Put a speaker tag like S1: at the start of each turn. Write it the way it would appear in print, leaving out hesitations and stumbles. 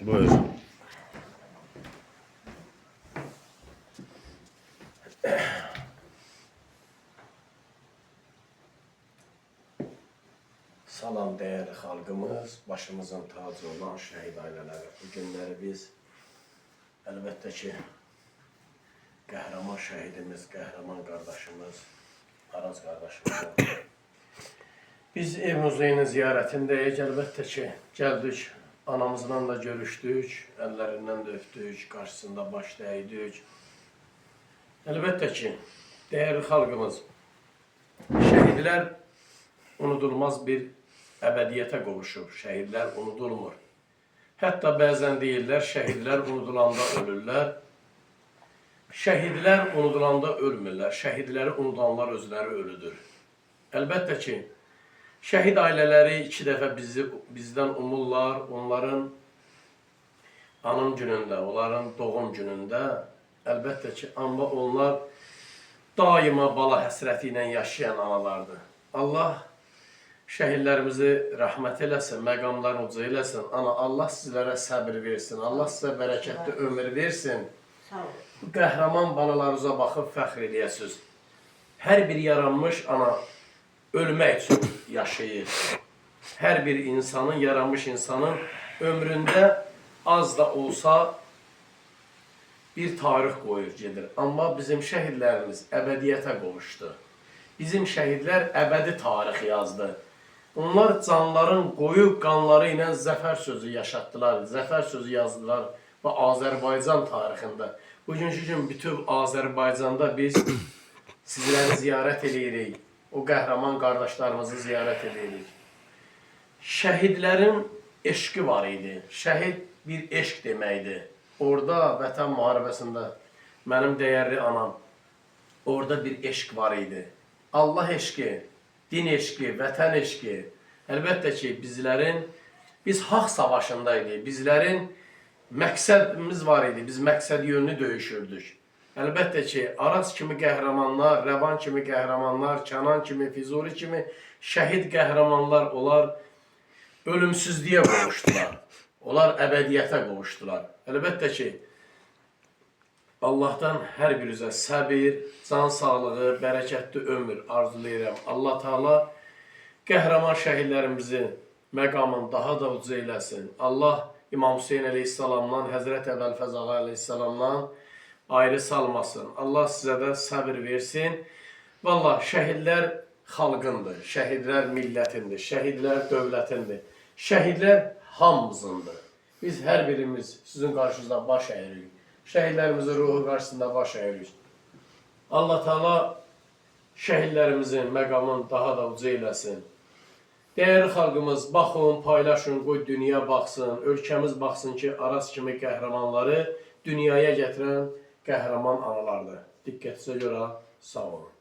S1: Buyur.
S2: Salam değerli xalqımız, başımızın tacı olan şəhid ailələri. Bu günləri biz əlbəttə ki, qəhrəman şəhidimiz, qəhrəman qardaşımız, Araz qardaşımız. Biz ev muzeyinin ziyarətindəyik, əlbəttə ki, gəldik, anamızla da görüşdük, əllərindən də öpdük, qarşısında baş dəydik. Əlbəttə ki, değerli xalqımız, şəhidlər unudulmaz bir əbədiyyətə qovuşur. Şəhidlər unudulmur. Hətta bəzən deyirlər, şəhidlər unudulanda ölürlər. Şəhidlər unudulanda ölmürlər. Şəhidləri unudanlar özləri ölüdür. Əlbəttə ki, şəhid ailələri 2 dəfə bizdən umurlar. Onların anım günündə, onların doğum günündə. Əlbəttə ki, amma onlar daima bala həsrəti ilə yaşayan analardır. Allah şəhidlərimizi rəhmət eləsin, məqamlarını uca eləsin. Ana, Allah sizlərə səbir versin, Allah sizə bərəkətli ömür versin. Bu qəhrəman balalarınıza baxıb fəxr eləyəsiniz. Hər bir yaranmış ana ölmək üçün yaşayır. Hər bir insanın, yaranmış insanın ömründə az da olsa bir tarix qoyur gedir. Amma bizim şəhidlərimiz əbədiyyətə qovuşdu. Bizim şəhidlər əbədi tarix yazdı. Onlar canların qoyub qanları ilə zəfər sözü yaşatdılar, zəfər sözü yazdılar və Azərbaycan tarixində. Bugünkü gün bütün Azərbaycanda biz sizləri ziyarət edirik, o qəhrəman qardaşlarımızı ziyarət edirik. Şəhidlərin eşqi var idi, şəhid bir eşq deməkdir. Orada vətən müharibəsində mənim dəyərli anam, orada bir eşq var idi. Allah eşqi, din eşqi, vətən eşqi. Əlbəttə ki, biz haqq savaşındaydı. Bizlərin məqsədimiz var idi. Biz məqsəd yönlü döyüşürdük. Əlbəttə ki, Araz kimi qəhrəmanlar, Rəvan kimi qəhrəmanlar, Kənan kimi, Füzuli kimi şəhid qəhrəmanlar, onlar ölümsüzlüyə qovuşdular. Onlar əbədiyyətə qovuşdular. Əlbəttə ki, Allah'tan hər birinizə səbir, can sağlığı, bərəkətli ömür arzulayıram. Allah Teala qəhrəman şəhidlərimizin məqamını daha da uca eləsin. Allah İmam Hüseyin əleyhissalamdan, Həzrət Əbəlfəz ağa əleyhissalamdan ayrı salmasın. Allah sizə də səbir versin. Valla şəhidlər xalqındır, şəhidlər millətindir, şəhidlər dövlətindir, şəhidlər hamımızındır. Biz hər birimiz sizin qarşınızda baş əyirik. Şəhidlərimizin ruhu qarşısında baş əyirik. Allah Teala şəhidlərimizin məqamını daha da uca eləsin. Değerli xalqımız, baxın, paylaşın, qoy dünya baxsın, ölkəmiz baxsın ki, Araz kimi qəhrəmanları dünyaya gətirən qəhrəman analardır. Diqqətinizə görə sağ olun.